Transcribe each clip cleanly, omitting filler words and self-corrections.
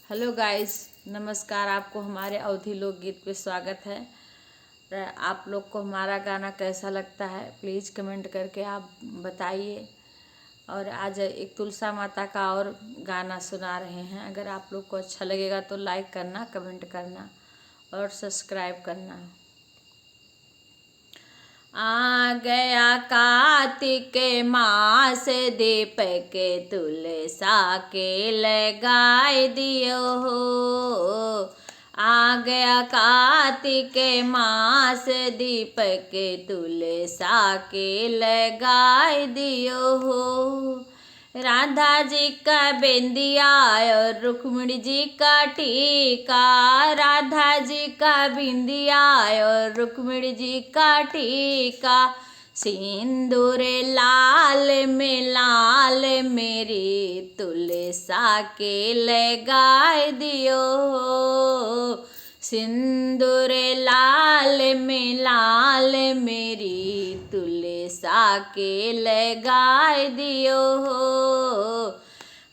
Hello guys, नमस्कार। आपको हमारे अवधी लोकगीत पे स्वागत है। आप लोग को हमारा गाना कैसा लगता है प्लीज़ कमेंट करके आप बताइए। और आज एक तुलसा माता का और गाना सुना रहे हैं। अगर आप लोग को अच्छा लगेगा तो लाइक करना, कमेंट करना और सब्सक्राइब करना। आ गया कार्तिक मास, दीपक तुलसा के लगाए दियो हो। आ गया कार्तिक मास, दीपक तुलसा के लगाए दियो हो। राधा जी का बिंदिया और रुक्मिणी जी का टीका, राधा जी का बिंदिया और रुक्मिणी जी का टीका, सिंदूर लाल में लाल मेरी तुलसा के लगाए दियो हो। सिंदूर लाल में लाल मेरी तुलसा के लगाए दियो हो।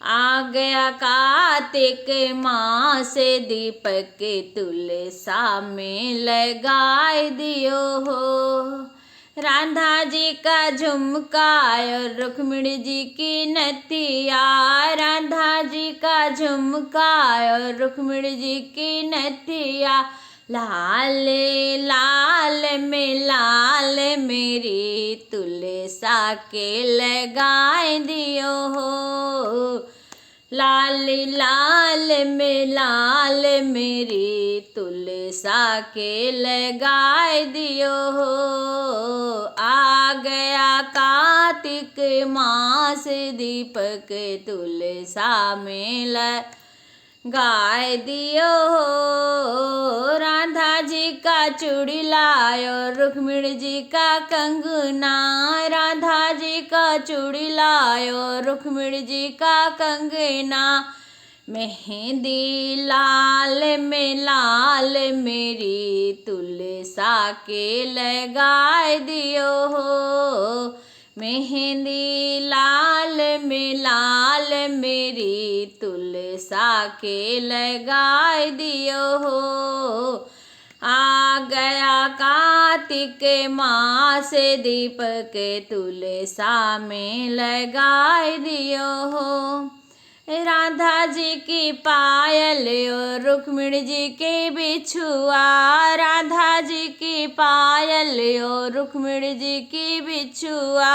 आ गया कार्तिक मास, दीपक तुलसा में लगाए दियो हो। राधा जी का झुमका और रुक्मिणी जी की नथिया, राधा जी का झुमका और रुक्मिणी जी की नथिया, लाल लाल में लाल मेरी तुलसा के लगाए दियो हो। लाल लाल में लाल मेरी तुलसा के लगाए दियो हो। आ गया कार्तिक मास, दीपक तुलसा में लगाए दियो हो। राधा जी का चूड़ी लायो, रुक्मिणी जी का कंगना, राधा जी का चूड़ी लायो, रुक्मिणी जी का कंगना, मेहंदी लाल में लाल मेरी तुलसा के लगाए दियो हो। मेहंदी लाल में लाल मेरी तुलसा के लगाए दियो हो। आ गया कार्तिक मास, दीपक तुलसा में लगाए दियो हो। राधा जी की पायल और रुक्मिणी जी के बिछुआ, राधा जी की पायल और रुक्मिणी जी की बिछुआ,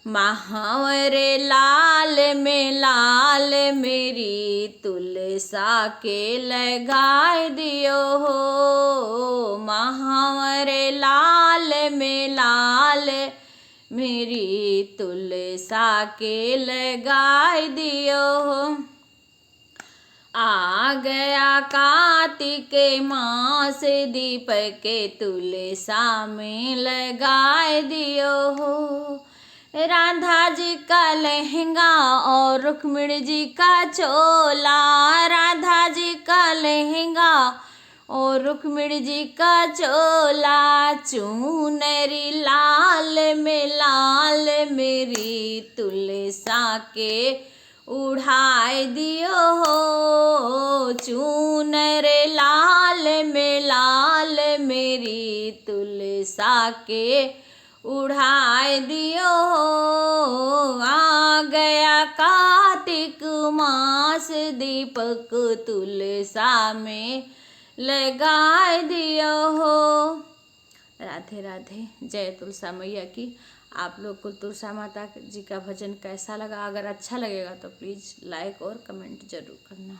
महावर लाल में लाल मेरी तुलसा के लगाए दियो हो। महावर लाल में लाल मेरी तुलसा के लगाए दियो हो। आ गया कार्तिक मास, दीपक तुलसा में लगाए दियो हो। राधा जी का लहंगा और रुक्मिणी जी का चोला, राधा जी का लहंगा और रुक्मिणी जी का चोला, चुनरी लाल में लाल मेरी तुलसा के उड़ाए दियो हो। चुनर लाल में लाल मेरी तुलसा के उड़ाए दियो हो। आ गया कार्तिक मास, दीपक तुलसा में लगाए दियो हो। राधे राधे, जय तुलसा मैया की। आप लोग को तुलसा माता जी का भजन कैसा लगा? अगर अच्छा लगेगा तो प्लीज़ लाइक और कमेंट जरूर करना।